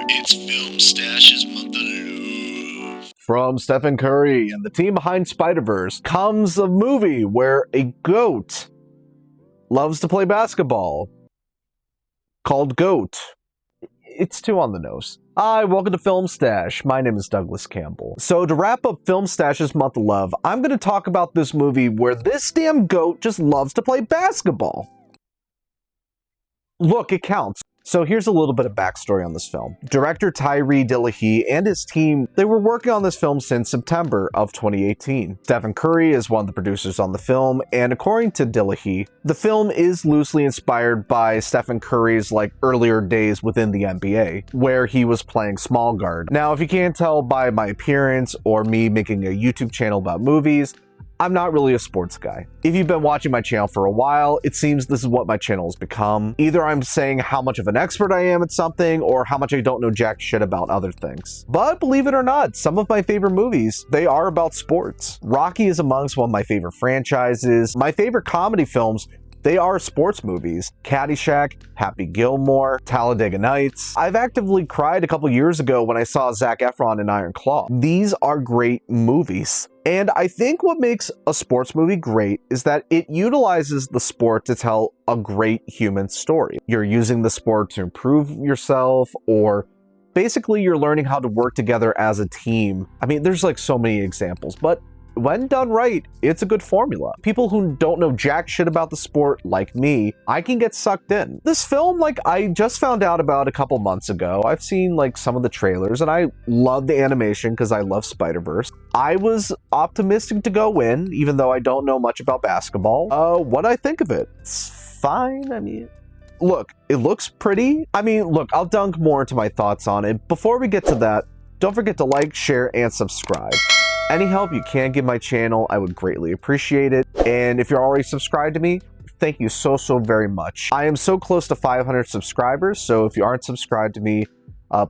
It's Film Stash's Month of Love. From Stephen Curry and the team behind Spider-Verse comes a movie where a goat loves to play basketball called Goat. It's too on the nose. Hi, welcome to Film Stash. My name is Douglas Campbell. So to wrap up Film Stash's Month of Love, I'm going to talk about this movie where this damn goat just loves to play basketball. Look, it counts. So here's a little bit of backstory on this film. Director Tyree Dillahy and his team, they were working on this film since September of 2018. Stephen Curry is one of the producers on the film, and according to Dillahy, the film is loosely inspired by Stephen Curry's earlier days within the NBA, where he was playing small guard. Now, if you can't tell by my appearance or me making a YouTube channel about movies, I'm not really a sports guy. If you've been watching my channel for a while, it seems this is what my channel has become. Either I'm saying how much of an expert I am at something, or how much I don't know jack shit about other things. But believe it or not, some of my favorite movies, they are about sports. Rocky is amongst one of my favorite franchises. My favorite comedy films, they are sports movies. Caddyshack, Happy Gilmore, Talladega Nights. I've actively cried a couple years ago when I saw Zac Efron in Iron Claw. These are great movies. And I think what makes a sports movie great is that it utilizes the sport to tell a great human story. You're using the sport to improve yourself, or basically you're learning how to work together as a team. I mean, there's so many examples, but when done right, it's a good formula. People who don't know jack shit about the sport, like me, I can get sucked in. This film, I just found out about a couple months ago. I've seen some of the trailers, and I love the animation because I love Spider-Verse. I was optimistic to go in, even though I don't know much about basketball. What I think of it? It's fine. I mean, look, it looks pretty. I mean, look, I'll dunk more into my thoughts on it. Before we get to that, don't forget to like, share, and subscribe. Any help you can give my channel, I would greatly appreciate it. And if you're already subscribed to me, thank you so very much. I am so close to 500 subscribers, so if you aren't subscribed to me,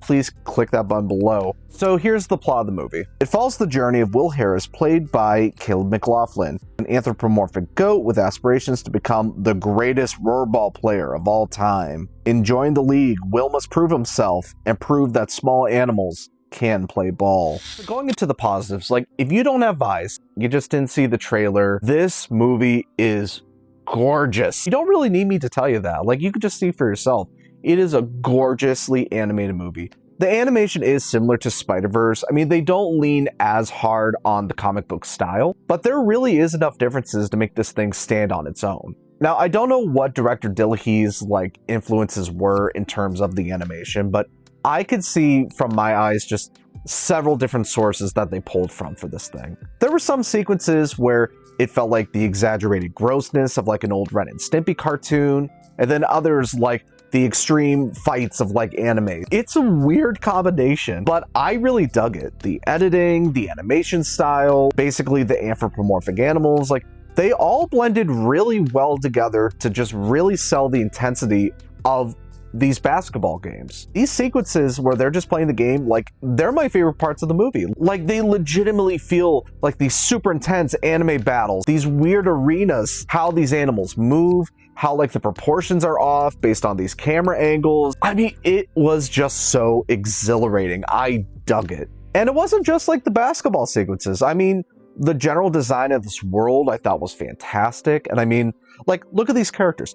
please click that button below. So here's the plot of the movie. It follows the journey of Will Harris, played by Caleb McLaughlin, an anthropomorphic goat with aspirations to become the greatest rollerball player of all time. In joining the league, Will must prove himself and prove that small animals can play ball. Going into the positives, if you don't have eyes, you just didn't see the trailer, this movie is gorgeous. You don't really need me to tell you that. You could just see for yourself. It is a gorgeously animated movie. The animation is similar to Spider-Verse. I mean, they don't lean as hard on the comic book style, but there really is enough differences to make this thing stand on its own. Now, I don't know what director Dillahy's influences were in terms of the animation, but I could see from my eyes just several different sources that they pulled from for this thing. There were some sequences where it felt like the exaggerated grossness of an old Ren and Stimpy cartoon, and then others the extreme fights of anime. It's a weird combination, but I really dug it. The editing, the animation style, basically the anthropomorphic animals, they all blended really well together to just really sell the intensity of these basketball games. These sequences where they're just playing the game, they're my favorite parts of the movie. They legitimately feel like these super intense anime battles, these weird arenas, how these animals move, how the proportions are off based on these camera angles. I mean, it was just so exhilarating. I dug it. And it wasn't just the basketball sequences. I mean, the general design of this world I thought was fantastic. And I mean, look at these characters.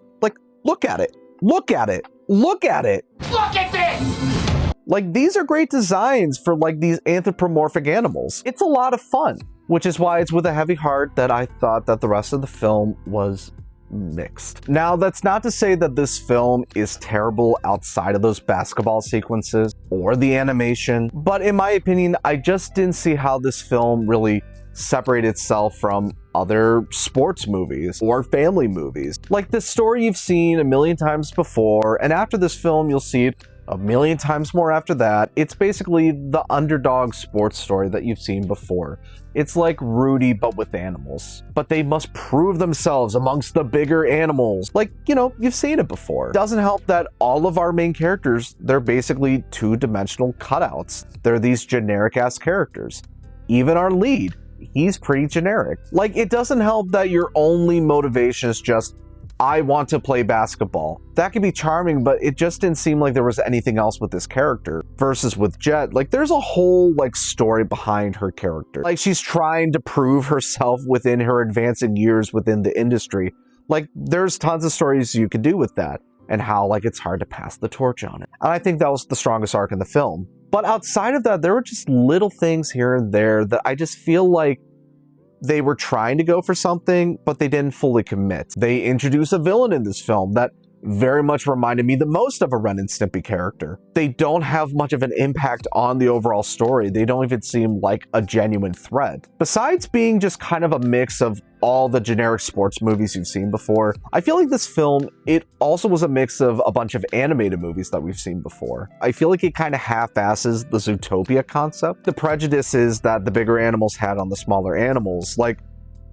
Look at it. Look at it. Look at it. Look at this! These are great designs for these anthropomorphic animals. It's a lot of fun, which is why it's with a heavy heart that I thought that the rest of the film was mixed. Now, that's not to say that this film is terrible outside of those basketball sequences or the animation, but in my opinion, I just didn't see how this film really separated itself from other sports movies or family movies. This story you've seen a million times before, and after this film you'll see it a million times more after that. It's basically the underdog sports story that you've seen before. It's like Rudy but with animals. But they must prove themselves amongst the bigger animals. You've seen it before. Doesn't help that all of our main characters, they're basically two-dimensional cutouts. They're these generic-ass characters. Even our lead, he's pretty generic. It doesn't help that your only motivation is just I want to play basketball. That could be charming, but it just didn't seem like there was anything else with this character. Versus with Jet, like there's a whole like story behind her character. Like she's trying to prove herself within her advancing years within the industry. Like there's tons of stories you could do with that and how like it's hard to pass the torch on it. And I think that was the strongest arc in the film. But outside of that, there were just little things here and there that I just feel like they were trying to go for something, but they didn't fully commit. They introduced a villain in this film that very much reminded me the most of a Ren and Stimpy character. They don't have much of an impact on the overall story. They don't even seem like a genuine threat. Besides being just kind of a mix of all the generic sports movies you've seen before, I feel like this film, it also was a mix of a bunch of animated movies that we've seen before. I feel like it kind of half-asses the Zootopia concept. The prejudices that the bigger animals had on the smaller animals, like,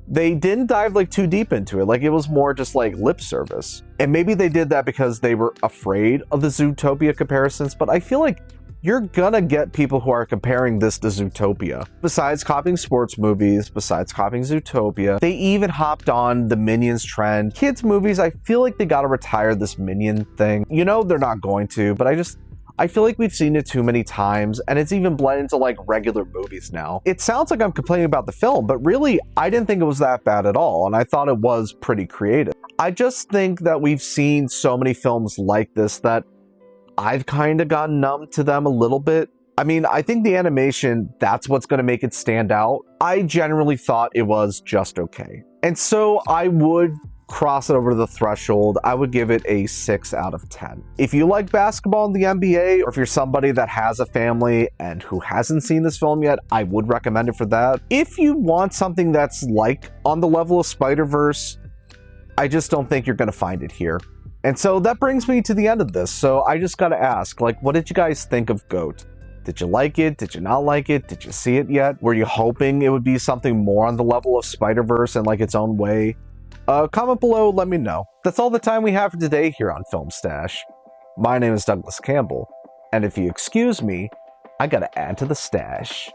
they didn't dive like too deep into it. Like it was more just like lip service. And maybe they did that because they were afraid of the Zootopia comparisons, but I feel like you're gonna get people who are comparing this to Zootopia. Besides copying sports movies, besides copying Zootopia, they even hopped on the Minions trend. Kids movies, I feel like they gotta retire this Minion thing. You know they're not going to, but I feel like we've seen it too many times, and it's even blended into like regular movies now. It sounds like I'm complaining about the film, but really, I didn't think it was that bad at all, and I thought it was pretty creative. I just think that we've seen so many films like this that I've kind of gotten numb to them a little bit. I mean, I think the animation, that's what's going to make it stand out. I generally thought it was just okay. And so I would cross it over the threshold. I would give it a 6 out of 10. If you like basketball in the NBA, or if you're somebody that has a family and who hasn't seen this film yet, I would recommend it for that. If you want something that's like on the level of Spider-Verse, I just don't think you're going to find it here. And so that brings me to the end of this. So I just got to ask, like, what did you guys think of GOAT? Did you like it? Did you not like it? Did you see it yet? Were you hoping it would be something more on the level of Spider-Verse and like its own way? Comment below, let me know. That's all the time we have for today here on Film Stash. My name is Douglas Campbell, and if you excuse me, I gotta add to the stash.